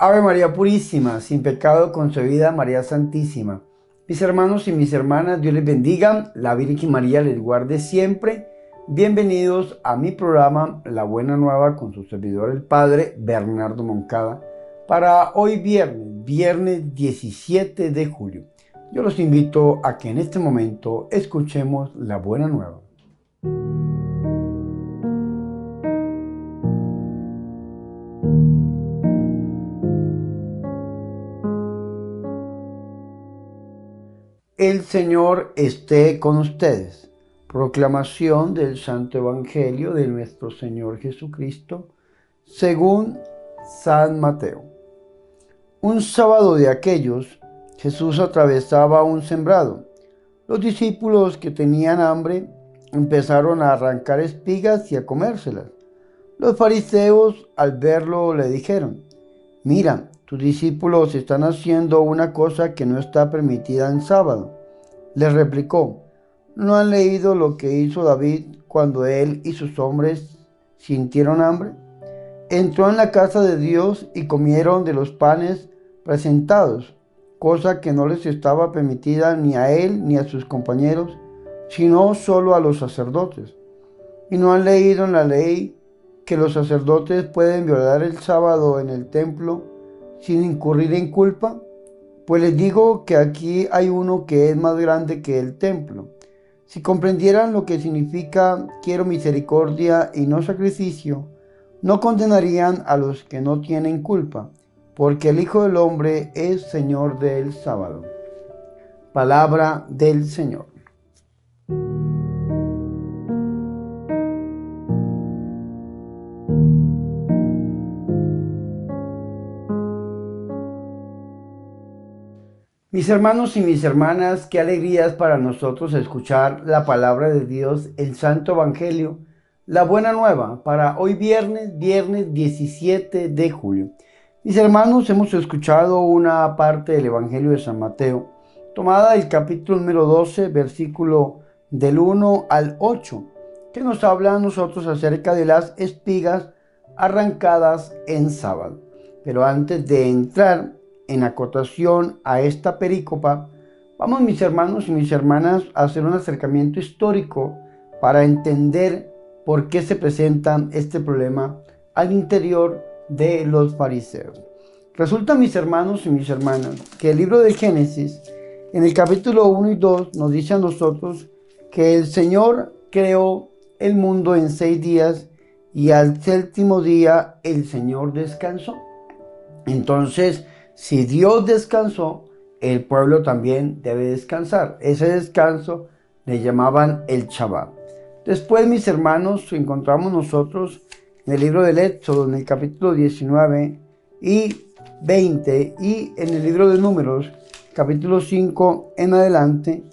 Ave María Purísima, sin pecado concebida, María Santísima. Mis hermanos y mis hermanas, Dios les bendiga, la Virgen María les guarde siempre. Bienvenidos a mi programa La Buena Nueva con su servidor el Padre Bernardo Moncada para hoy viernes 17 de julio. Yo los invito a que en este momento escuchemos La Buena Nueva. El Señor esté con ustedes. Proclamación del Santo Evangelio de nuestro Señor Jesucristo, según San Mateo. Un sábado de aquellos, Jesús atravesaba un sembrado. Los discípulos que tenían hambre empezaron a arrancar espigas y a comérselas. Los fariseos, al verlo, le dijeron: «Mira, tus discípulos están haciendo una cosa que no está permitida en sábado». Les replicó: ¿no han leído lo que hizo David cuando él y sus hombres sintieron hambre? Entró en la casa de Dios y comieron de los panes presentados, cosa que no les estaba permitida ni a él ni a sus compañeros, sino solo a los sacerdotes. ¿Y no han leído en la ley que los sacerdotes pueden violar el sábado en el templo sin incurrir en culpa? Pues les digo que aquí hay uno que es más grande que el templo. Si comprendieran lo que significa quiero misericordia y no sacrificio, no condenarían a los que no tienen culpa, porque el Hijo del Hombre es Señor del sábado. Palabra del Señor. Mis hermanos y mis hermanas, qué alegría es para nosotros escuchar la palabra de Dios, el Santo Evangelio, la Buena Nueva, para hoy viernes 17 de julio. Mis hermanos, hemos escuchado una parte del Evangelio de San Mateo, tomada del capítulo número 12, versículo del 1 al 8, que nos habla a nosotros acerca de las espigas arrancadas en sábado. Pero antes de entrar en acotación a esta perícopa, vamos, mis hermanos y mis hermanas, a hacer un acercamiento histórico para entender por qué se presenta este problema al interior de los fariseos. Resulta, mis hermanos y mis hermanas, que el libro de Génesis, en el capítulo 1 y 2, nos dice a nosotros que el Señor creó el mundo en 6 días y al séptimo día el Señor descansó. Entonces, si Dios descansó, el pueblo también debe descansar. Ese descanso le llamaban el Shabbat. Después, mis hermanos, encontramos nosotros en el libro del Éxodo, en el capítulo 19 y 20, y en el libro de Números, capítulo 5 en adelante,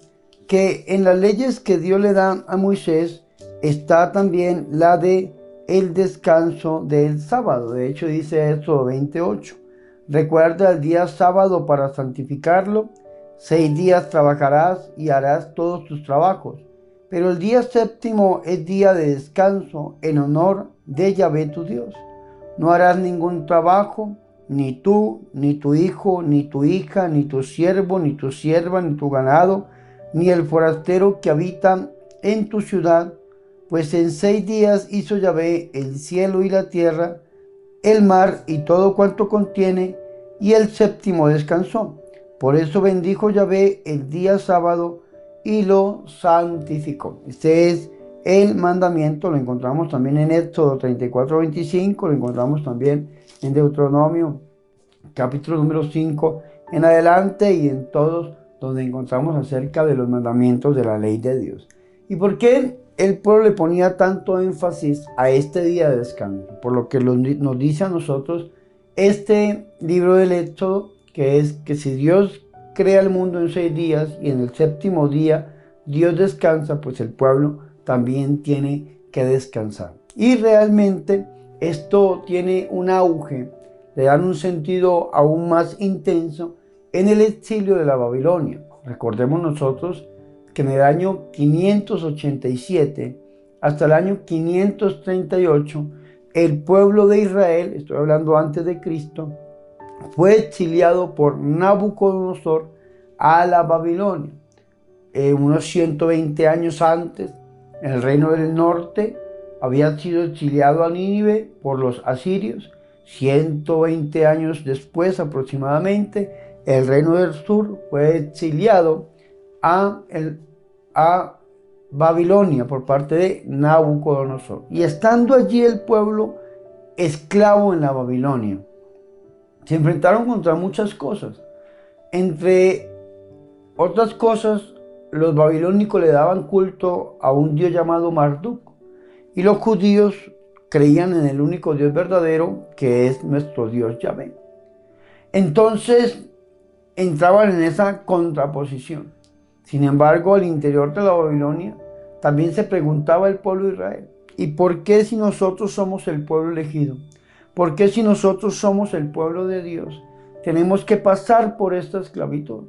que en las leyes que Dios le da a Moisés está también la de el descanso del sábado. De hecho, dice Éxodo 28. Recuerda el día sábado para santificarlo. 6 días trabajarás y harás todos tus trabajos, pero el día séptimo es día de descanso en honor de Yahvé tu Dios. No harás ningún trabajo, ni tú, ni tu hijo, ni tu hija, ni tu siervo, ni tu sierva, ni tu ganado, ni el forastero que habita en tu ciudad, pues en 6 días hizo Yahvé el cielo y la tierra, el mar y todo cuanto contiene, y el séptimo descansó. Por eso bendijo Yahvé el día sábado y lo santificó. Este es el mandamiento, lo encontramos también en Éxodo 34:25, lo encontramos también en Deuteronomio capítulo número 5 en adelante, y en todos donde encontramos acerca de los mandamientos de la ley de Dios. ¿Y por qué el pueblo le ponía tanto énfasis a este día de descanso? Por lo que nos dice a nosotros este libro del Éxodo, que es que si Dios crea el mundo en 6 días y en el séptimo día Dios descansa, pues el pueblo también tiene que descansar. Y realmente esto tiene un auge, le dan un sentido aún más intenso en el exilio de la Babilonia. Recordemos nosotros que en el año 587 hasta el año 538, el pueblo de Israel, estoy hablando antes de Cristo, fue exiliado por Nabucodonosor a la Babilonia. Unos 120 años antes, el reino del norte había sido exiliado a Nínive por los asirios. 120 años después aproximadamente, el reino del sur fue exiliado a Babilonia por parte de Nabucodonosor. Y estando allí el pueblo esclavo en la Babilonia, se enfrentaron contra muchas cosas. Entre otras cosas, los babilónicos le daban culto a un dios llamado Marduk, y los judíos creían en el único Dios verdadero, que es nuestro Dios Yahvé. Entonces entraban en esa contraposición. Sin embargo, al interior de la Babilonia también se preguntaba el pueblo de Israel: ¿y por qué, si nosotros somos el pueblo elegido? ¿Por qué, si nosotros somos el pueblo de Dios, tenemos que pasar por esta esclavitud?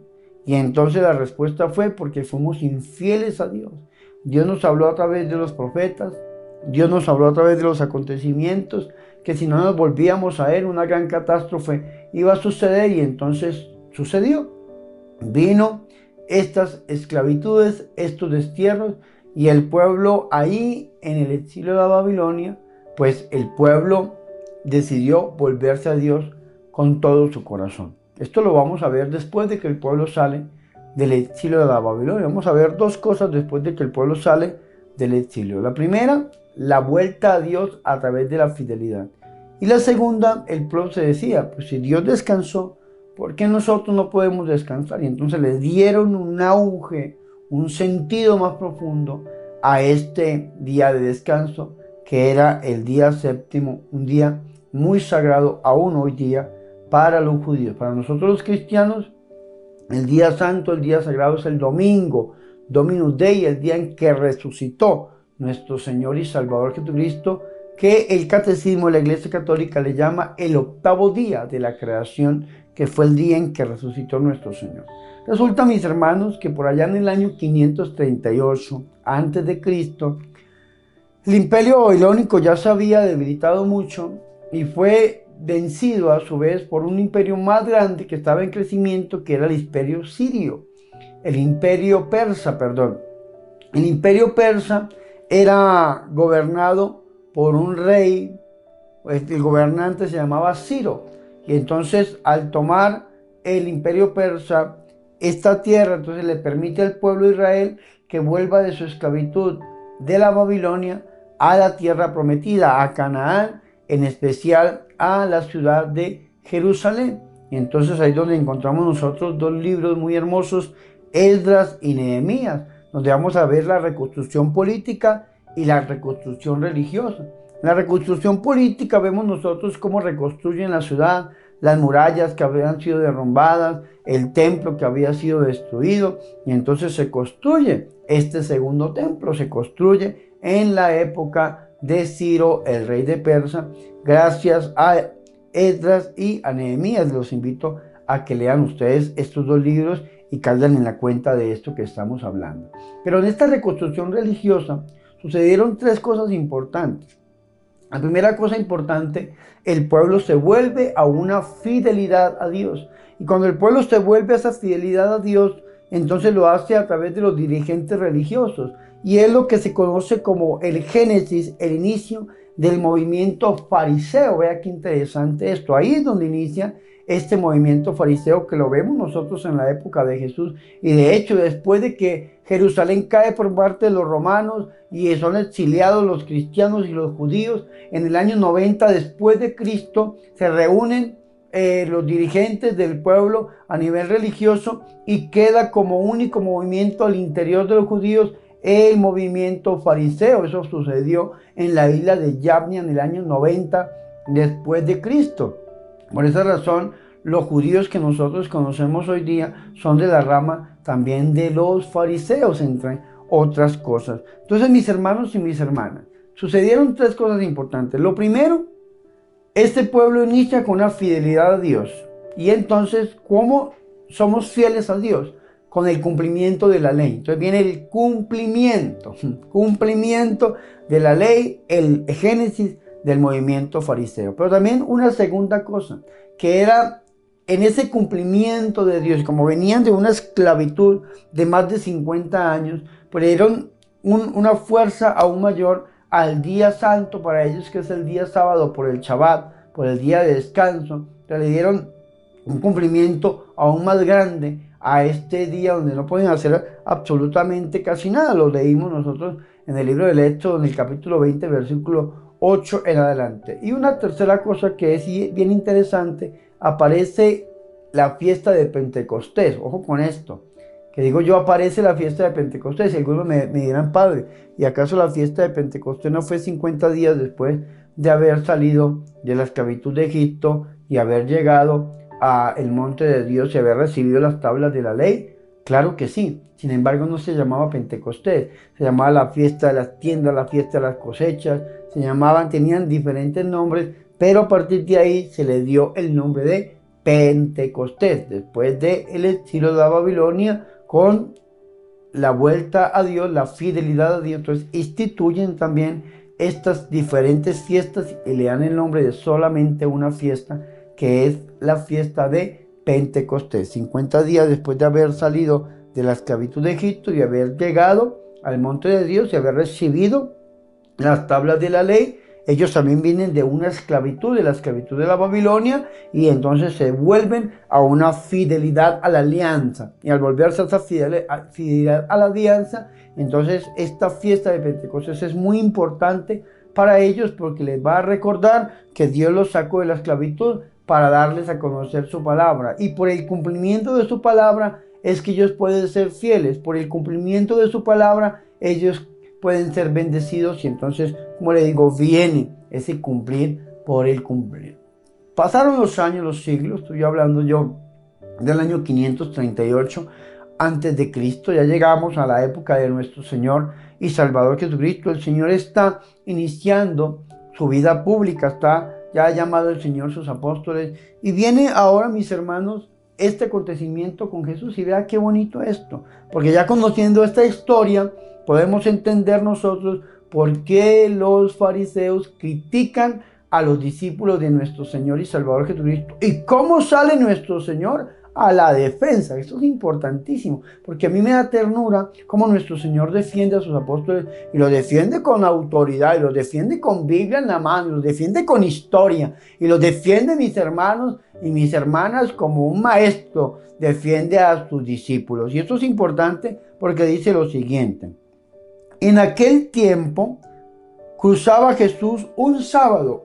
Y entonces la respuesta fue: porque fuimos infieles a Dios. Dios nos habló a través de los profetas, Dios nos habló a través de los acontecimientos, que si no nos volvíamos a Él, una gran catástrofe iba a suceder, y entonces sucedió. Vino estas esclavitudes, estos destierros, y el pueblo ahí en el exilio de la Babilonia, pues el pueblo decidió volverse a Dios con todo su corazón. Esto lo vamos a ver después de que el pueblo sale del exilio de la Babilonia. Vamos a ver dos cosas después de que el pueblo sale del exilio. La primera, la vuelta a Dios a través de la fidelidad. Y la segunda, el pueblo se decía: pues si Dios descansó, ¿por qué nosotros no podemos descansar? Y entonces le dieron un auge, un sentido más profundo a este día de descanso, que era el día séptimo, un día muy sagrado aún hoy día para los judíos. Para nosotros los cristianos, el día santo, el día sagrado es el domingo, Dominus Dei, el día en que resucitó nuestro Señor y Salvador Jesucristo, que el Catecismo de la Iglesia Católica le llama el octavo día de la creación, que fue el día en que resucitó nuestro Señor. Resulta, mis hermanos, que por allá en el año 538 antes de Cristo, el imperio babilónico ya se había debilitado mucho y fue vencido a su vez por un imperio más grande que estaba en crecimiento, que era el imperio sirio, el imperio persa, perdón. El imperio persa era gobernado por un rey, el gobernante se llamaba Ciro, y entonces al tomar el imperio persa esta tierra, entonces le permite al pueblo de Israel que vuelva de su esclavitud de la Babilonia a la tierra prometida, a Canaán, en especial a la ciudad de Jerusalén. Y entonces ahí es donde encontramos nosotros dos libros muy hermosos, Esdras y Nehemías, donde vamos a ver la reconstrucción política y la reconstrucción religiosa. En la reconstrucción política vemos nosotros cómo reconstruyen la ciudad, las murallas que habían sido derrumbadas, el templo que había sido destruido, y entonces se construye este segundo templo, se construye en la época de Ciro, el rey de Persa, gracias a Esdras y a Nehemías. Los invito a que lean ustedes estos dos libros y caigan en la cuenta de esto que estamos hablando. Pero en esta reconstrucción religiosa sucedieron tres cosas importantes. La primera cosa importante, el pueblo se vuelve a una fidelidad a Dios. Y cuando el pueblo se vuelve a esa fidelidad a Dios, entonces lo hace a través de los dirigentes religiosos. Y es lo que se conoce como el génesis, el inicio del movimiento fariseo. Vea qué interesante esto. Ahí es donde inicia este movimiento fariseo, que lo vemos nosotros en la época de Jesús. Y de hecho, después de que Jerusalén cae por parte de los romanos y son exiliados los cristianos y los judíos, en el año 90 después de Cristo se reúnen los dirigentes del pueblo a nivel religioso, y queda como único movimiento al interior de los judíos el movimiento fariseo. Eso sucedió en la isla de Yavnia en el año 90 después de Cristo. Por esa razón, los judíos que nosotros conocemos hoy día son de la rama también de los fariseos, entre otras cosas. Entonces, mis hermanos y mis hermanas, sucedieron tres cosas importantes. Lo primero, este pueblo inicia con una fidelidad a Dios. Y entonces, ¿cómo somos fieles a Dios? Con el cumplimiento de la ley. Entonces viene el cumplimiento de la ley, el génesis del movimiento fariseo. Pero también una segunda cosa, que era en ese cumplimiento de Dios, como venían de una esclavitud de más de 50 años, pues le dieron una fuerza aún mayor al día santo para ellos, que es el día sábado, por el Shabbat, por el día de descanso. Le dieron un cumplimiento aún más grande a este día donde no pueden hacer absolutamente casi nada. Lo leímos nosotros en el libro del Éxodo, en el capítulo 20, versículo 8 en adelante. Y una tercera cosa que es bien interesante, aparece la fiesta de Pentecostés. Ojo con esto, que digo yo, aparece la fiesta de Pentecostés. Y algunos me dirán, padre, ¿y acaso la fiesta de Pentecostés no fue 50 días después de haber salido de la esclavitud de Egipto y haber llegado al monte de Dios y haber recibido las tablas de la ley? Claro que sí. Sin embargo, no se llamaba Pentecostés, se llamaba la fiesta de las tiendas, la fiesta de las cosechas, tenían diferentes nombres, pero a partir de ahí se le dio el nombre de Pentecostés, después del exilio de la Babilonia, con la vuelta a Dios, la fidelidad a Dios. Entonces instituyen también estas diferentes fiestas y le dan el nombre de solamente una fiesta, que es la fiesta de Pentecostés. 50 días después de haber salido de la esclavitud de Egipto y haber llegado al monte de Dios y haber recibido las tablas de la ley, ellos también vienen de una esclavitud, de la esclavitud de la Babilonia, y entonces se vuelven a una fidelidad a la alianza. Y al volverse a esa fidelidad a la alianza, entonces esta fiesta de Pentecostés es muy importante para ellos, porque les va a recordar que Dios los sacó de la esclavitud para darles a conocer su palabra. Y por el cumplimiento de su palabra es que ellos pueden ser fieles. Por el cumplimiento de su palabra ellos pueden ser bendecidos, y entonces, como le digo, viene ese cumplir por el cumplir. Pasaron los años, los siglos, estoy hablando yo del año 538 antes de Cristo. Ya llegamos a la época de nuestro Señor y Salvador Jesucristo. El Señor está iniciando su vida pública, ya ha llamado el Señor sus apóstoles, y viene ahora, mis hermanos, este acontecimiento con Jesús. Y vea qué bonito esto, porque ya conociendo esta historia podemos entender nosotros por qué los fariseos critican a los discípulos de nuestro Señor y Salvador Jesucristo, y cómo sale nuestro Señor a la defensa. Esto es importantísimo, porque a mí me da ternura cómo nuestro Señor defiende a sus apóstoles, y los defiende con autoridad, y los defiende con Biblia en la mano, y los defiende con historia, y los defiende, mis hermanos y mis hermanas, como un maestro defiende a sus discípulos. Y esto es importante porque dice lo siguiente: en aquel tiempo cruzaba Jesús un sábado,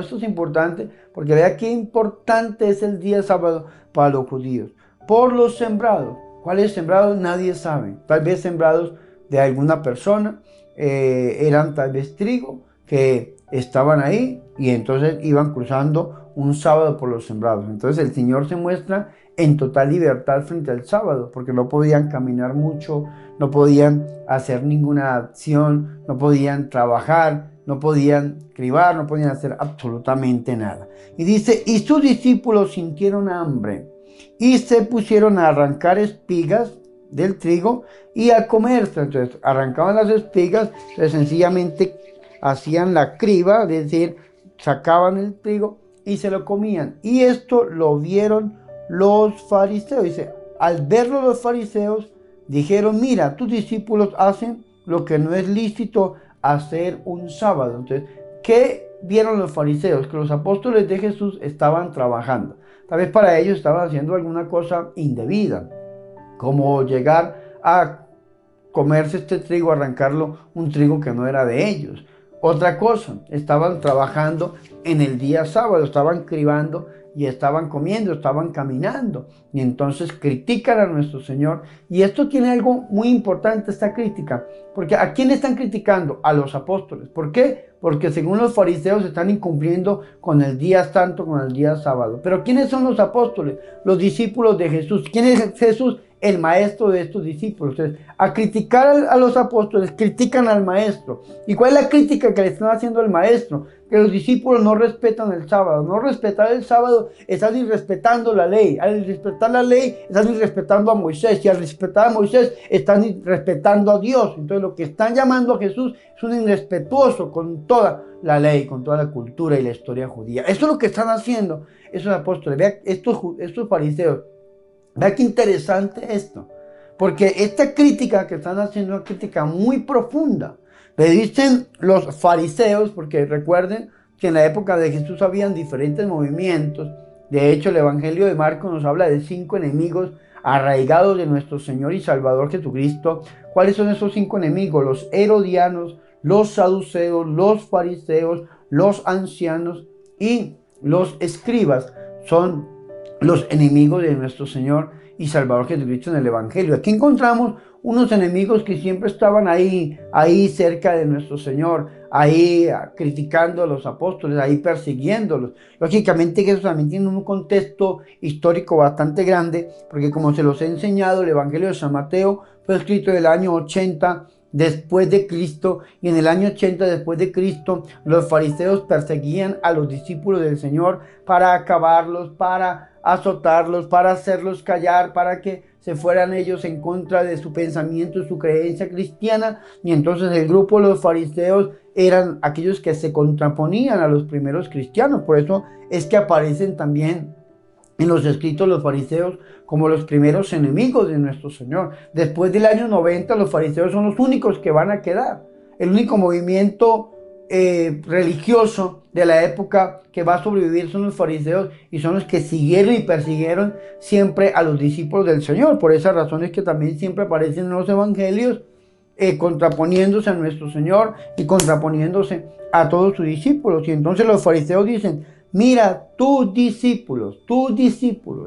esto es importante porque vea qué importante es el día sábado para los judíos, por los sembrados. ¿Cuáles sembrados? Nadie sabe. Tal vez sembrados de alguna persona, eran tal vez trigo que estaban ahí, y entonces iban cruzando un sábado por los sembrados. Entonces el Señor se muestra en total libertad frente al sábado, porque no podían caminar mucho, no podían hacer ninguna acción, no podían trabajar, no podían cribar, no podían hacer absolutamente nada. Y dice, y sus discípulos sintieron hambre y se pusieron a arrancar espigas del trigo y a comerse. Entonces arrancaban las espigas, entonces sencillamente hacían la criba, es decir, sacaban el trigo y se lo comían. Y esto lo vieron los fariseos. Dice, al verlo los fariseos dijeron, mira, tus discípulos hacen lo que no es lícito hacer un sábado. Entonces, ¿qué vieron los fariseos? Que los apóstoles de Jesús estaban trabajando. Tal vez para ellos estaban haciendo alguna cosa indebida, como llegar a comerse este trigo, arrancarlo, un trigo que no era de ellos. Otra cosa, estaban trabajando en el día sábado, estaban cribando y estaban comiendo, estaban caminando. Y entonces critican a nuestro Señor. Y esto tiene algo muy importante, esta crítica. Porque ¿a quién están criticando? A los apóstoles. ¿Por qué? Porque según los fariseos están incumpliendo con el día santo, con el día sábado. Pero ¿quiénes son los apóstoles? Los discípulos de Jesús. ¿Quién es Jesús? el maestro de estos discípulos. Entonces, a criticar a los apóstoles, critican al maestro. ¿Y cuál es la crítica que le están haciendo al maestro? Que los discípulos no respetan el sábado. No respetar el sábado, están irrespetando la ley. Al irrespetar la ley, están irrespetando a Moisés. Y al respetar a Moisés, están irrespetando a Dios. Entonces, lo que están llamando a Jesús es un irrespetuoso con toda la ley, con toda la cultura y la historia judía. Eso es lo que están haciendo esos apóstoles. Vean, estos fariseos. Vean qué interesante esto. Porque esta crítica que están haciendo es una crítica muy profunda. Le dicen los fariseos, porque recuerden que en la época de Jesús habían diferentes movimientos. De hecho, el Evangelio de Marcos nos habla de 5 enemigos arraigados de nuestro Señor y Salvador Jesucristo. ¿Cuáles son esos 5 enemigos? Los herodianos, los saduceos, los fariseos, los ancianos y los escribas. Son los enemigos de nuestro Señor y Salvador Jesucristo en el Evangelio. Aquí encontramos unos enemigos que siempre estaban ahí cerca de nuestro Señor, ahí criticando a los apóstoles, ahí persiguiéndolos. Lógicamente que eso también tiene un contexto histórico bastante grande, porque como se los he enseñado, el Evangelio de San Mateo fue escrito en el año 80 después de Cristo, y en el año 80 después de Cristo, los fariseos perseguían a los discípulos del Señor para acabarlos, para azotarlos, para hacerlos callar, para que se fueran ellos en contra de su pensamiento, su creencia cristiana. Y entonces el grupo de los fariseos eran aquellos que se contraponían a los primeros cristianos. Por eso es que aparecen también en los escritos los fariseos como los primeros enemigos de nuestro Señor. Después del año 90 los fariseos son los únicos que van a quedar. El único movimiento religioso de la época que va a sobrevivir son los fariseos, y son los que siguieron y persiguieron siempre a los discípulos del Señor. Por esas razones que también siempre aparecen en los evangelios, contraponiéndose a nuestro Señor y contraponiéndose a todos sus discípulos. Y entonces los fariseos dicen: mira, tus discípulos,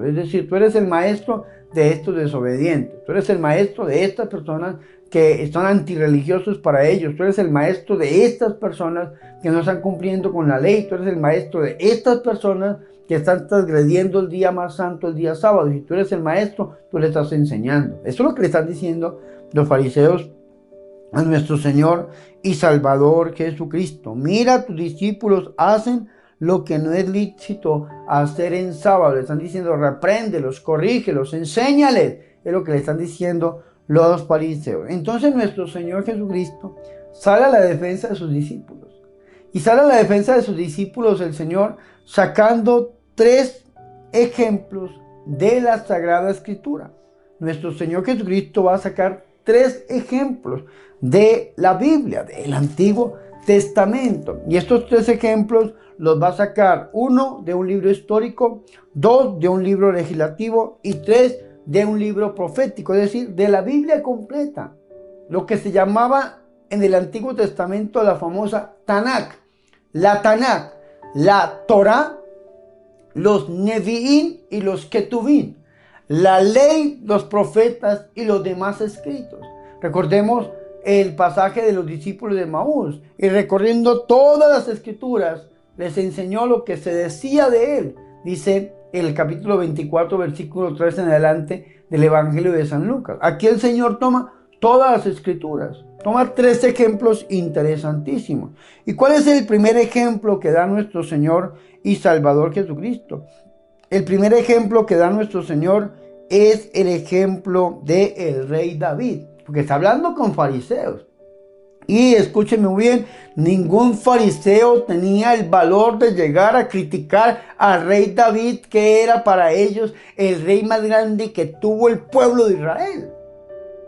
es decir, tú eres el maestro de estos desobedientes, tú eres el maestro de estas personas que están antirreligiosos para ellos, tú eres el maestro de estas personas que no están cumpliendo con la ley, tú eres el maestro de estas personas que están transgrediendo el día más santo, el día sábado, y si tú eres el maestro, tú le estás enseñando. Eso es lo que le están diciendo los fariseos a nuestro Señor y Salvador Jesucristo. Mira, tus discípulos hacen lo que no es lícito hacer en sábado. Le están diciendo: repréndelos, corrígelos, enséñales. Es lo que le están diciendo los fariseos. Entonces nuestro Señor Jesucristo sale a la defensa de sus discípulos. Y sale a la defensa de sus discípulos el Señor sacando 3 ejemplos de la Sagrada Escritura. Nuestro Señor Jesucristo va a sacar 3 ejemplos de la Biblia, del Antiguo Testamento. Y estos 3 ejemplos los va a sacar: 1 de un libro histórico, 2 de un libro legislativo y 3 de un libro profético, es decir, de la Biblia completa. Lo que se llamaba en el Antiguo Testamento la famosa Tanakh. La Tanakh, la Torah, los Nevi'im y los Ketuvim. La ley, los profetas y los demás escritos. Recordemos el pasaje de los discípulos de Maús, y recorriendo todas las escrituras les enseñó lo que se decía de él. Dice el capítulo 24, versículo 3 en adelante del Evangelio de San Lucas. Aquí el Señor toma todas las escrituras, toma 3 ejemplos interesantísimos. ¿Y cuál es el primer ejemplo que da nuestro Señor y Salvador Jesucristo? El primer ejemplo que da nuestro Señor es el ejemplo del rey David, porque está hablando con fariseos. Y escúchenme muy bien, ningún fariseo tenía el valor de llegar a criticar al rey David, que era para ellos el rey más grande que tuvo el pueblo de Israel.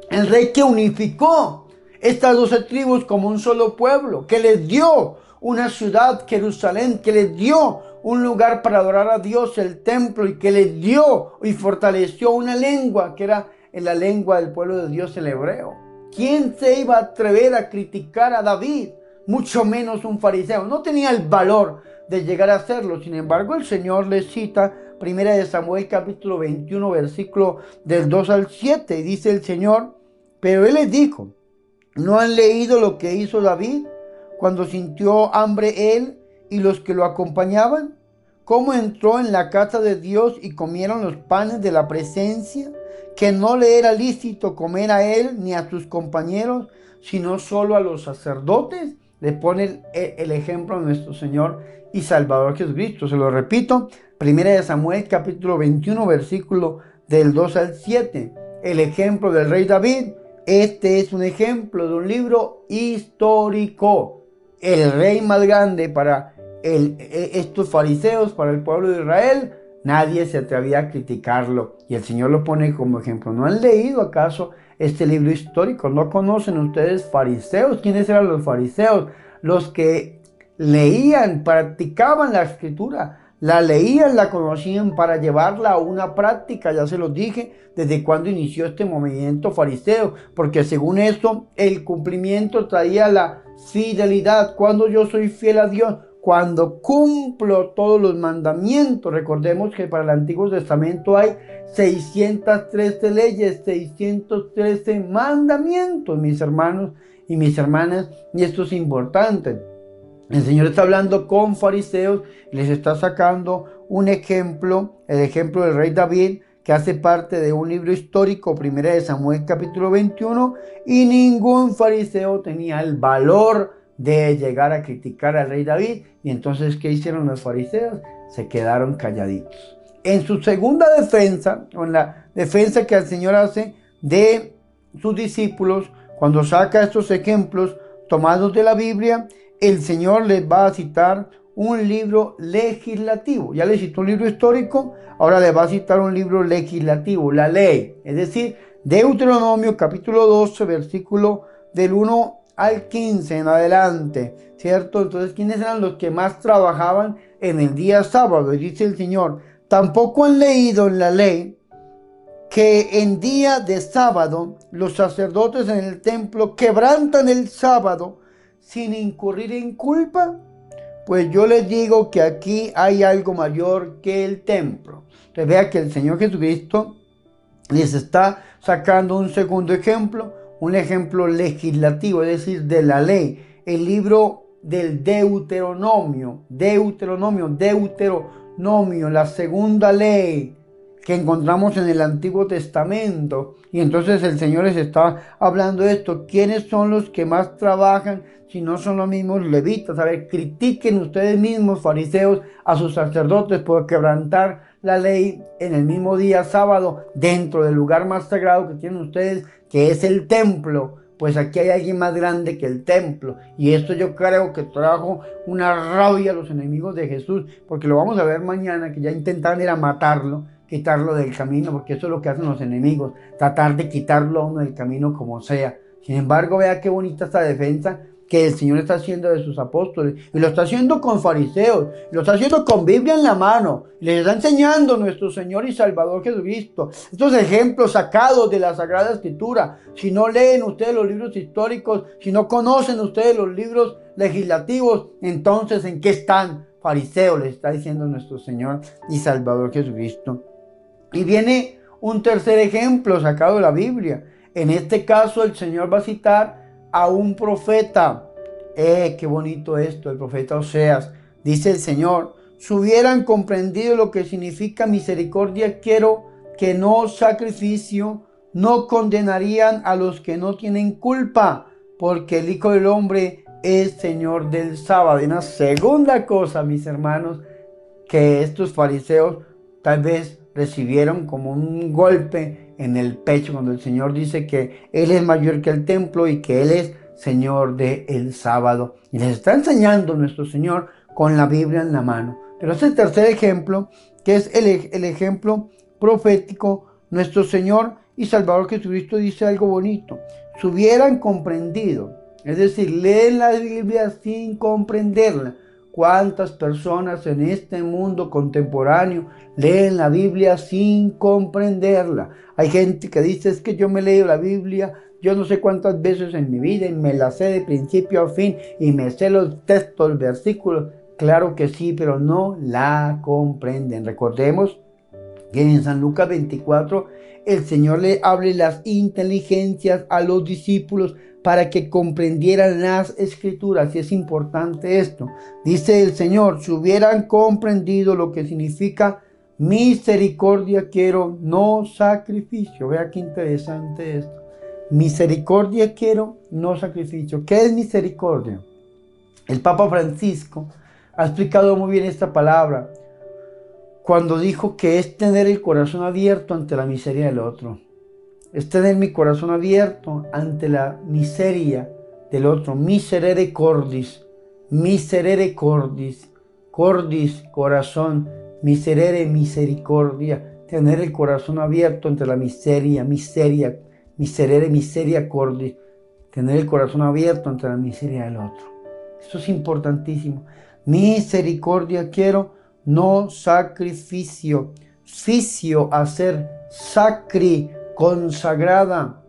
El rey que unificó estas 12 tribus como un solo pueblo, que les dio una ciudad, Jerusalén, que les dio un lugar para adorar a Dios, el templo, y que les dio y fortaleció una lengua que era en la lengua del pueblo de Dios, el hebreo. ¿Quién se iba a atrever a criticar a David? Mucho menos un fariseo. No tenía el valor de llegar a hacerlo. Sin embargo, el Señor les cita 1 Samuel capítulo 21, versículo del 2 al 7. Y dice el Señor: pero él les dijo: ¿no han leído lo que hizo David cuando sintió hambre él y los que lo acompañaban? ¿Cómo entró en la casa de Dios y comieron los panes de la presencia que no le era lícito comer a él ni a sus compañeros, sino solo a los sacerdotes. Le pone el ejemplo a nuestro Señor y Salvador Jesucristo. Se lo repito, 1 Samuel capítulo 21, versículo del 2 al 7. El ejemplo del rey David. Este es un ejemplo de un libro histórico. El rey más grande para estos fariseos, para el pueblo de Israel, nadie se atrevía a criticarlo. Y el Señor lo pone como ejemplo. ¿No han leído acaso este libro histórico? ¿No conocen ustedes fariseos? ¿Quiénes eran los fariseos? Los que leían, practicaban la escritura. La leían, la conocían para llevarla a una práctica, ya se los dije, desde cuando inició este movimiento fariseo, porque según esto, el cumplimiento traía la fidelidad. Cuando yo soy fiel a Dios, cuando cumplo todos los mandamientos. Recordemos que para el Antiguo Testamento hay 613 leyes, 613 mandamientos, mis hermanos y mis hermanas, y esto es importante. El Señor está hablando con fariseos, les está sacando un ejemplo, el ejemplo del rey David, que hace parte de un libro histórico, 1 Samuel capítulo 21, y ningún fariseo tenía el valor de llegar a criticar al rey David. Y entonces, ¿qué hicieron los fariseos? Se quedaron calladitos. En su segunda defensa, o en la defensa que el Señor hace de sus discípulos, cuando saca estos ejemplos tomados de la Biblia, el Señor les va a citar un libro legislativo. Ya les citó un libro histórico, ahora les va a citar un libro legislativo, la ley. Es decir, Deuteronomio capítulo 12, versículo del 1 al 15 en adelante, ¿cierto? Entonces, ¿quiénes eran los que más trabajaban en el día sábado? Y dice el Señor, tampoco han leído en la ley que en día de sábado los sacerdotes en el templo quebrantan el sábado sin incurrir en culpa. Pues yo les digo que aquí hay algo mayor que el templo. Entonces vea que el Señor Jesucristo les está sacando un segundo ejemplo, un ejemplo legislativo, es decir, de la ley. El libro del Deuteronomio, la segunda ley que encontramos en el Antiguo Testamento. Y entonces el Señor les está hablando de esto. ¿Quiénes son los que más trabajan si no son los mismos levitas? A ver, critiquen ustedes mismos, fariseos, a sus sacerdotes por quebrantar la ley en el mismo día sábado, dentro del lugar más sagrado que tienen ustedes, que es el templo. Pues aquí hay alguien más grande que el templo. Y esto yo creo que trajo una rabia a los enemigos de Jesús, porque lo vamos a ver mañana, que ya intentaron ir a matarlo, quitarlo del camino, porque eso es lo que hacen los enemigos, tratar de quitarlo a uno del camino como sea. Sin embargo, vea qué bonita esta defensa que el Señor está haciendo de sus apóstoles, y lo está haciendo con fariseos, lo está haciendo con Biblia en la mano, y les está enseñando nuestro Señor y Salvador Jesucristo. Estos ejemplos sacados de la Sagrada Escritura. Si no leen ustedes los libros históricos, si no conocen ustedes los libros legislativos, entonces ¿en qué están? Fariseos, les está diciendo nuestro Señor y Salvador Jesucristo. Y viene un tercer ejemplo sacado de la Biblia. En este caso el Señor va a citar a un profeta. Qué bonito esto, el profeta Oseas. Dice el Señor, si hubieran comprendido lo que significa misericordia, quiero que no sacrificio, no condenarían a los que no tienen culpa, porque el Hijo del Hombre es Señor del sábado. Y una segunda cosa, mis hermanos, que estos fariseos tal vez recibieron como un golpe en el pecho cuando el Señor dice que Él es mayor que el templo y que Él es Señor del sábado. Y les está enseñando nuestro Señor con la Biblia en la mano. Pero este tercer ejemplo, que es el ejemplo profético, nuestro Señor y Salvador Jesucristo dice algo bonito. Si hubieran comprendido, es decir, leen la Biblia sin comprenderla. ¿Cuántas personas en este mundo contemporáneo leen la Biblia sin comprenderla? Hay gente que dice, es que yo me he leído la Biblia yo no sé cuántas veces en mi vida y me la sé de principio a fin y me sé los textos, versículos. Claro que sí, pero no la comprenden. Recordemos que en San Lucas 24 el Señor le hable las inteligencias a los discípulos para que comprendieran las escrituras. Y es importante esto. Dice el Señor, si hubieran comprendido lo que significa Misericordia quiero, no sacrificio. Vea qué interesante esto. Misericordia quiero, no sacrificio. ¿Qué es misericordia? El Papa Francisco ha explicado muy bien esta palabra cuando dijo que es tener el corazón abierto ante la miseria del otro. Es tener mi corazón abierto ante la miseria del otro. Miserere cordis, cordis, corazón, miserere, misericordia. Tener el corazón abierto ante la miseria, miserere, miseria cordis. Tener el corazón abierto ante la miseria del otro. Esto es importantísimo. Misericordia quiero, no sacrificio. Ficio, hacer, sacri, consagrada.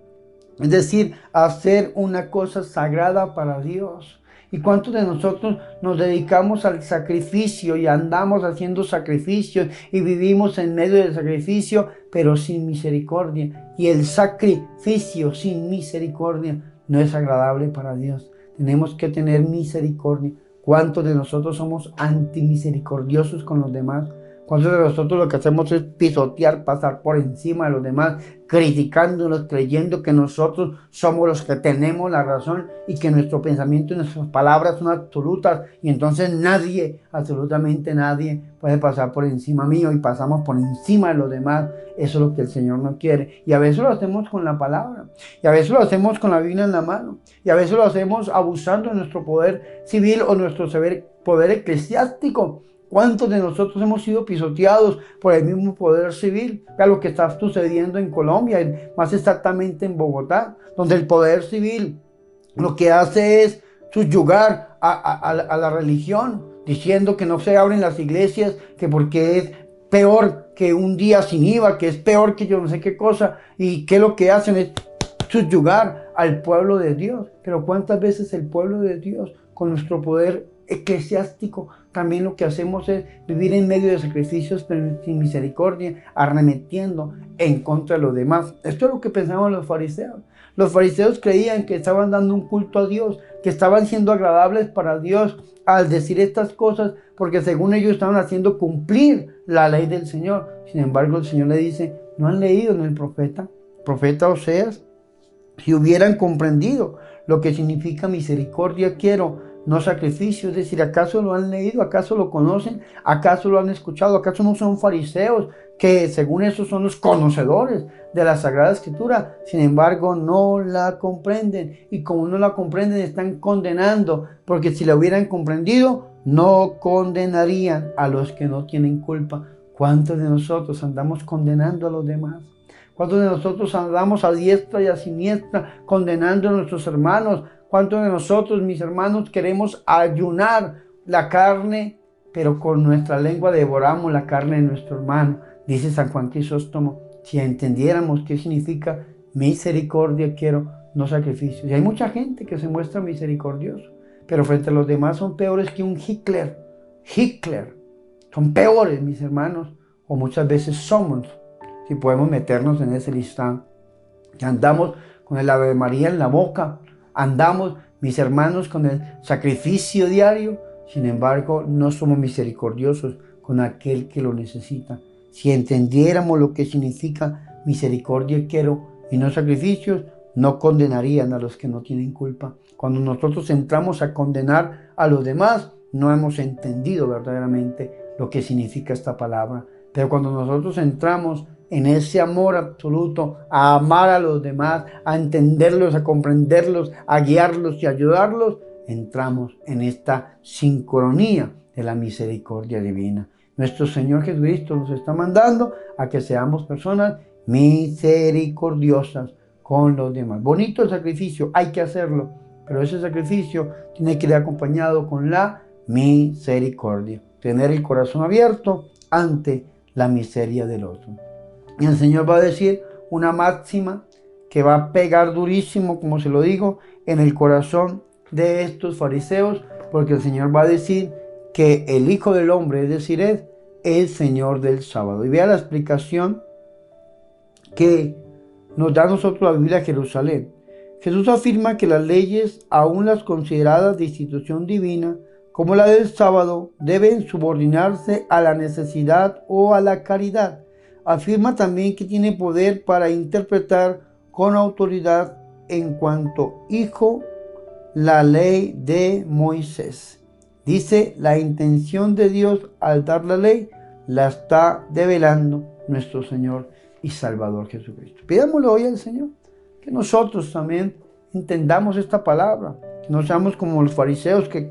Es decir, hacer una cosa sagrada para Dios. ¿Y cuántos de nosotros nos dedicamos al sacrificio y andamos haciendo sacrificios y vivimos en medio del sacrificio, pero sin misericordia? Y el sacrificio sin misericordia no es agradable para Dios. Tenemos que tener misericordia. ¿Cuántos de nosotros somos antimisericordiosos con los demás? ¿Cuántos de nosotros lo que hacemos es pisotear, pasar por encima de los demás, criticándonos, creyendo que nosotros somos los que tenemos la razón y que nuestro pensamiento y nuestras palabras son absolutas y entonces nadie, absolutamente nadie puede pasar por encima mío y pasamos por encima de los demás? Eso es lo que el Señor no quiere. Y a veces lo hacemos con la palabra, y a veces lo hacemos con la Biblia en la mano, y a veces lo hacemos abusando de nuestro poder civil o nuestro poder eclesiástico. ¿Cuántos de nosotros hemos sido pisoteados por el mismo poder civil? Vea lo que está sucediendo en Colombia, más exactamente en Bogotá, donde el poder civil lo que hace es subyugar a la religión, diciendo que no se abren las iglesias, que porque es peor que un día sin IVA, que es peor que yo no sé qué cosa, y que lo que hacen es subyugar al pueblo de Dios. Pero ¿cuántas veces el pueblo de Dios, con nuestro poder eclesiástico, también lo que hacemos es vivir en medio de sacrificios pero sin misericordia, arremetiendo en contra de los demás? Esto es lo que pensaban los fariseos. Los fariseos creían que estaban dando un culto a Dios, que estaban siendo agradables para Dios al decir estas cosas, porque según ellos estaban haciendo cumplir la ley del Señor. Sin embargo, el Señor le dice: ¿no han leído en el profeta Oseas? Si hubieran comprendido lo que significa misericordia quiero, no sacrificio. Es decir, ¿acaso lo han leído? ¿Acaso lo conocen? ¿Acaso lo han escuchado? ¿Acaso no son fariseos que según eso son los conocedores de la Sagrada Escritura? Sin embargo, no la comprenden, y como no la comprenden, están condenando, porque si la hubieran comprendido, no condenarían a los que no tienen culpa. ¿Cuántos de nosotros andamos condenando a los demás? ¿Cuántos de nosotros andamos a diestra y a siniestra condenando a nuestros hermanos? ¿Cuántos de nosotros, mis hermanos, queremos ayunar la carne, pero con nuestra lengua devoramos la carne de nuestro hermano? Dice San Juan Crisóstomo: si entendiéramos qué significa misericordia quiero, no sacrificio. Y hay mucha gente que se muestra misericordioso, pero frente a los demás son peores que un Hitler. Son peores, mis hermanos, o muchas veces somos, si podemos meternos en ese listado. Que andamos con el Ave María en la boca, andamos, mis hermanos, con el sacrificio diario, sin embargo no somos misericordiosos con aquel que lo necesita. Si entendiéramos lo que significa misericordia quiero y no sacrificios, no condenarían a los que no tienen culpa. Cuando nosotros entramos a condenar a los demás, no hemos entendido verdaderamente lo que significa esta palabra. Pero cuando nosotros entramos en ese amor absoluto, a amar a los demás, a entenderlos, a comprenderlos, a guiarlos y ayudarlos, entramos en esta sincronía de la misericordia divina. Nuestro Señor Jesucristo nos está mandando a que seamos personas misericordiosas con los demás. Bonito el sacrificio, hay que hacerlo, pero ese sacrificio tiene que ir acompañado con la misericordia. Tener el corazón abierto ante la miseria del otro. Y el Señor va a decir una máxima que va a pegar durísimo, como se lo digo, en el corazón de estos fariseos, porque el Señor va a decir que el Hijo del Hombre, es decir, es el Señor del sábado. Y vea la explicación que nos da a nosotros la Biblia de Jerusalén. Jesús afirma que las leyes, aún las consideradas de institución divina, como la del sábado, deben subordinarse a la necesidad o a la caridad. Afirma también que tiene poder para interpretar con autoridad en cuanto hijo la ley de Moisés. Dice, la intención de Dios al dar la ley la está develando nuestro Señor y Salvador Jesucristo. Pidámosle hoy al Señor que nosotros también entendamos esta palabra, que no seamos como los fariseos, que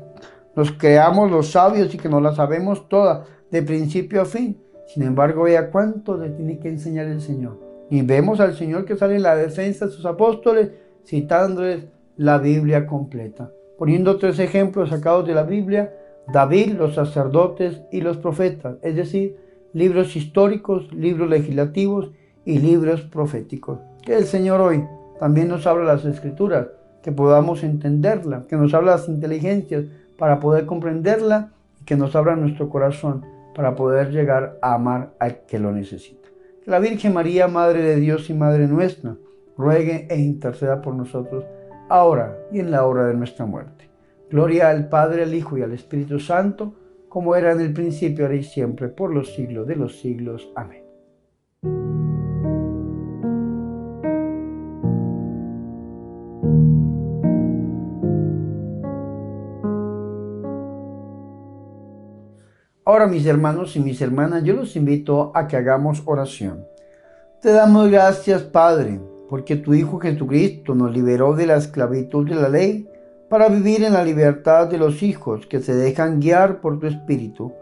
nos creamos los sabios y que nos la sabemos toda de principio a fin. Sin embargo, vea cuánto le tiene que enseñar el Señor. Y vemos al Señor que sale en la defensa de sus apóstoles, citándoles la Biblia completa. Poniendo 3 ejemplos sacados de la Biblia: David, los sacerdotes y los profetas, es decir, libros históricos, libros legislativos y libros proféticos. Que el Señor hoy también nos habla las Escrituras, que podamos entenderla, que nos habla las inteligencias para poder comprenderla y que nos abra nuestro corazón para poder llegar a amar al que lo necesita. Que la Virgen María, Madre de Dios y Madre nuestra, ruegue e interceda por nosotros, ahora y en la hora de nuestra muerte. Gloria al Padre, al Hijo y al Espíritu Santo, como era en el principio, ahora y siempre, por los siglos de los siglos. Amén. Ahora, mis hermanos y mis hermanas, yo los invito a que hagamos oración. Te damos gracias, Padre, porque tu Hijo Jesucristo nos liberó de la esclavitud de la ley para vivir en la libertad de los hijos que se dejan guiar por tu Espíritu.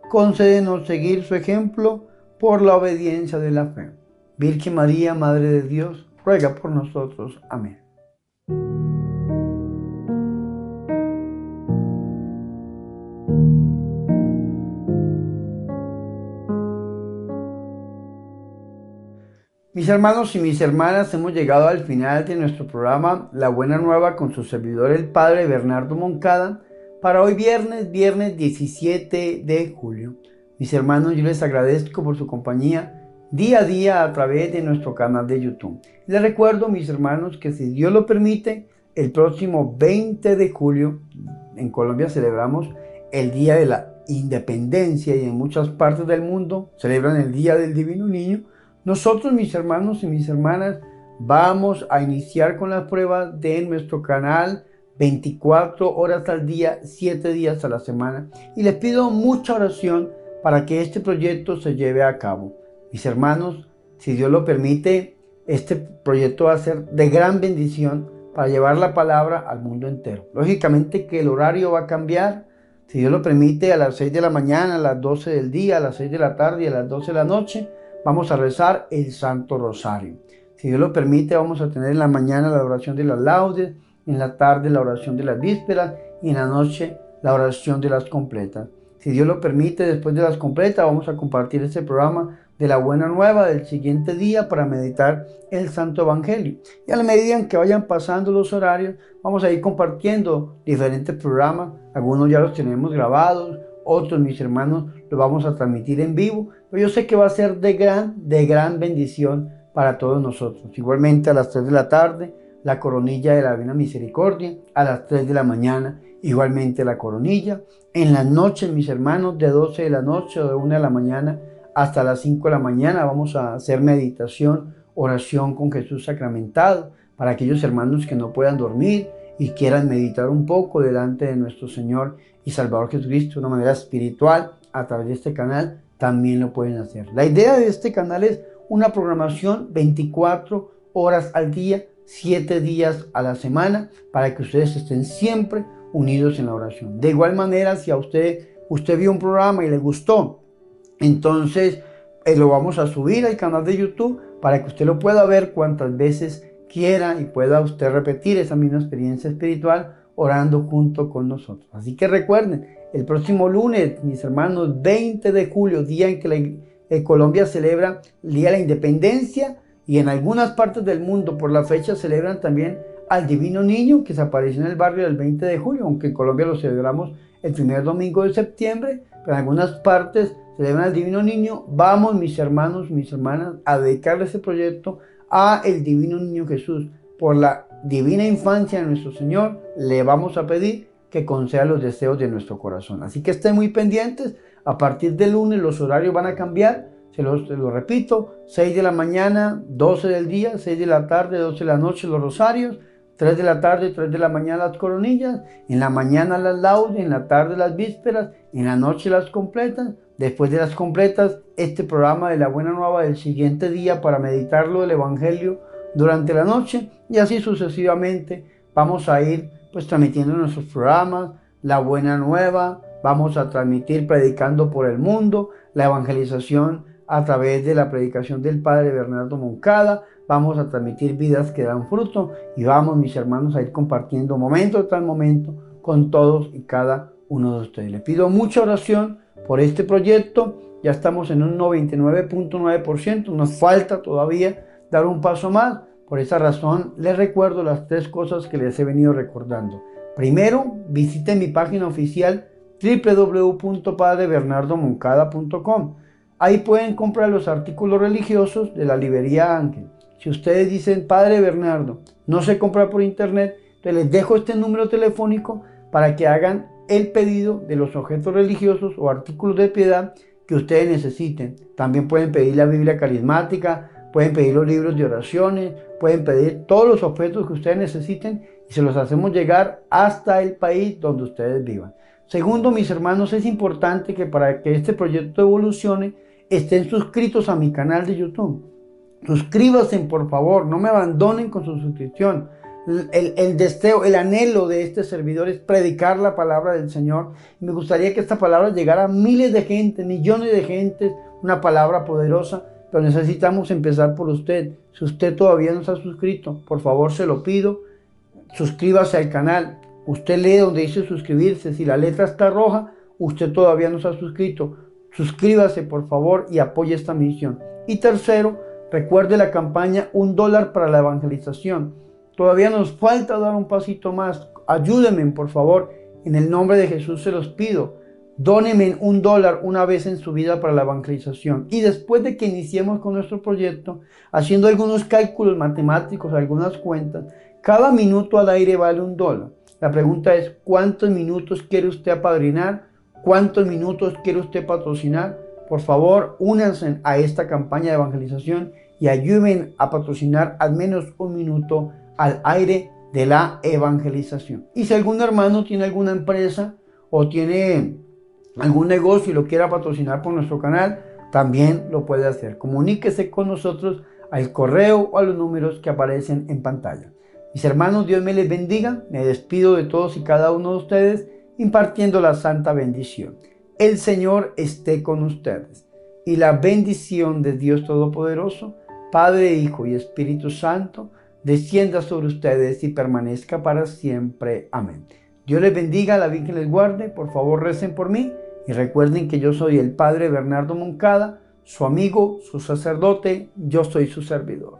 Concédenos seguir su ejemplo por la obediencia de la fe. Virgen María, Madre de Dios, ruega por nosotros. Amén. Mis hermanos y mis hermanas, hemos llegado al final de nuestro programa La Buena Nueva con su servidor el Padre Bernardo Moncada para hoy viernes 17 de julio. Mis hermanos, yo les agradezco por su compañía día a día a través de nuestro canal de YouTube. Les recuerdo, mis hermanos, que si Dios lo permite, el próximo 20 de julio en Colombia celebramos el Día de la Independencia y en muchas partes del mundo celebran el Día del Divino Niño. Nosotros, mis hermanos y mis hermanas, vamos a iniciar con las pruebas de nuestro canal 24 horas al día, 7 días a la semana. Y les pido mucha oración para que este proyecto se lleve a cabo. Mis hermanos, si Dios lo permite, este proyecto va a ser de gran bendición para llevar la palabra al mundo entero. Lógicamente que el horario va a cambiar. Si Dios lo permite, a las 6 de la mañana, a las 12 del día, a las 6 de la tarde y a las 12 de la noche, vamos a rezar el Santo Rosario. Si Dios lo permite, vamos a tener en la mañana la oración de las laudes, en la tarde la oración de las vísperas y en la noche la oración de las completas. Si Dios lo permite, después de las completas vamos a compartir este programa de la Buena Nueva del siguiente día para meditar el Santo Evangelio. Y a la medida en que vayan pasando los horarios, vamos a ir compartiendo diferentes programas. Algunos ya los tenemos grabados, otros, mis hermanos, los vamos a transmitir en vivo, pero yo sé que va a ser de gran bendición para todos nosotros. Igualmente a las 3 de la tarde, la coronilla de la Divina Misericordia, a las 3 de la mañana, igualmente la coronilla. En las noches, mis hermanos, de 12 de la noche o de 1 de la mañana hasta las 5 de la mañana, vamos a hacer meditación, oración con Jesús sacramentado, para aquellos hermanos que no puedan dormir y quieran meditar un poco delante de nuestro Señor y Salvador Jesucristo de una manera espiritual a través de este canal, también lo pueden hacer. La idea de este canal es una programación 24 horas al día, 7 días a la semana, para que ustedes estén siempre unidos en la oración. De igual manera, si a usted vio un programa y le gustó, entonces lo vamos a subir al canal de YouTube para que usted lo pueda ver cuantas veces quiera y pueda usted repetir esa misma experiencia espiritual orando junto con nosotros. Así que recuerden, el próximo lunes, mis hermanos, 20 de julio, día en que Colombia celebra el Día de la Independencia, y en algunas partes del mundo por la fecha celebran también al Divino Niño que se apareció en el barrio del 20 de julio, aunque en Colombia lo celebramos el primer domingo de septiembre, pero en algunas partes celebran al Divino Niño. Vamos, mis hermanos, mis hermanas, a dedicarle este proyecto a el Divino Niño Jesús. Por la divina infancia de nuestro Señor, le vamos a pedir que conceda los deseos de nuestro corazón. Así que estén muy pendientes. A partir del lunes los horarios van a cambiar. Se lo repito, 6 de la mañana, 12 del día, 6 de la tarde, 12 de la noche los rosarios, 3 de la tarde, 3 de la mañana las coronillas, en la mañana las laudes, en la tarde las vísperas, en la noche las completas. Después de las completas, este programa de la Buena Nueva del siguiente día para meditarlo del Evangelio durante la noche, y así sucesivamente vamos a ir pues transmitiendo nuestros programas, la Buena Nueva, vamos a transmitir predicando por el mundo, la evangelización a través de la predicación del Padre Bernardo Moncada, vamos a transmitir vidas que dan fruto y vamos, mis hermanos, a ir compartiendo momento tras momento con todos y cada uno de ustedes. Le pido mucha oración por este proyecto. Ya estamos en un 99.9%, nos falta todavía dar un paso más. Por esa razón les recuerdo las 3 cosas que les he venido recordando. Primero, visiten mi página oficial www.padrebernardomoncada.com. Ahí pueden comprar los artículos religiosos de la librería Ángel. Si ustedes dicen, Padre Bernardo, no se compra por internet, entonces les dejo este número telefónico para que hagan el pedido de los objetos religiosos o artículos de piedad que ustedes necesiten. También pueden pedir la Biblia carismática, pueden pedir los libros de oraciones, pueden pedir todos los objetos que ustedes necesiten y se los hacemos llegar hasta el país donde ustedes vivan. Segundo, mis hermanos, es importante que para que este proyecto evolucione, estén suscritos a mi canal de YouTube. Suscríbanse, por favor, no me abandonen con su suscripción. El deseo, el anhelo de este servidor es predicar la palabra del Señor. Me gustaría que esta palabra llegara a miles de gente, millones de gente, una palabra poderosa, pero necesitamos empezar por usted. Si usted todavía no se ha suscrito, por favor se lo pido, suscríbase al canal. Usted lee donde dice suscribirse, si la letra está roja, usted todavía no se ha suscrito. Suscríbase, por favor, y apoye esta misión. Y tercero, recuerde la campaña $1 para la evangelización. Todavía nos falta dar un pasito más. Ayúdenme, por favor. En el nombre de Jesús se los pido. Dónenme $1 una vez en su vida para la evangelización. Y después de que iniciemos con nuestro proyecto, haciendo algunos cálculos matemáticos, algunas cuentas, cada minuto al aire vale $1. La pregunta es, ¿cuántos minutos quiere usted apadrinar? ¿Cuántos minutos quiere usted patrocinar? Por favor, únanse a esta campaña de evangelización y ayuden a patrocinar al menos un minuto al aire de la evangelización. Y si algún hermano tiene alguna empresa o tiene algún negocio y lo quiera patrocinar por nuestro canal, también lo puede hacer. Comuníquese con nosotros al correo o a los números que aparecen en pantalla. Mis hermanos, Dios me les bendiga. Me despido de todos y cada uno de ustedes impartiendo la santa bendición. El Señor esté con ustedes y la bendición de Dios Todopoderoso, Padre, Hijo y Espíritu Santo, descienda sobre ustedes y permanezca para siempre. Amén. Dios les bendiga, la Virgen les guarde. Por favor, recen por mí y recuerden que yo soy el Padre Bernardo Moncada, su amigo, su sacerdote. Yo soy su servidor.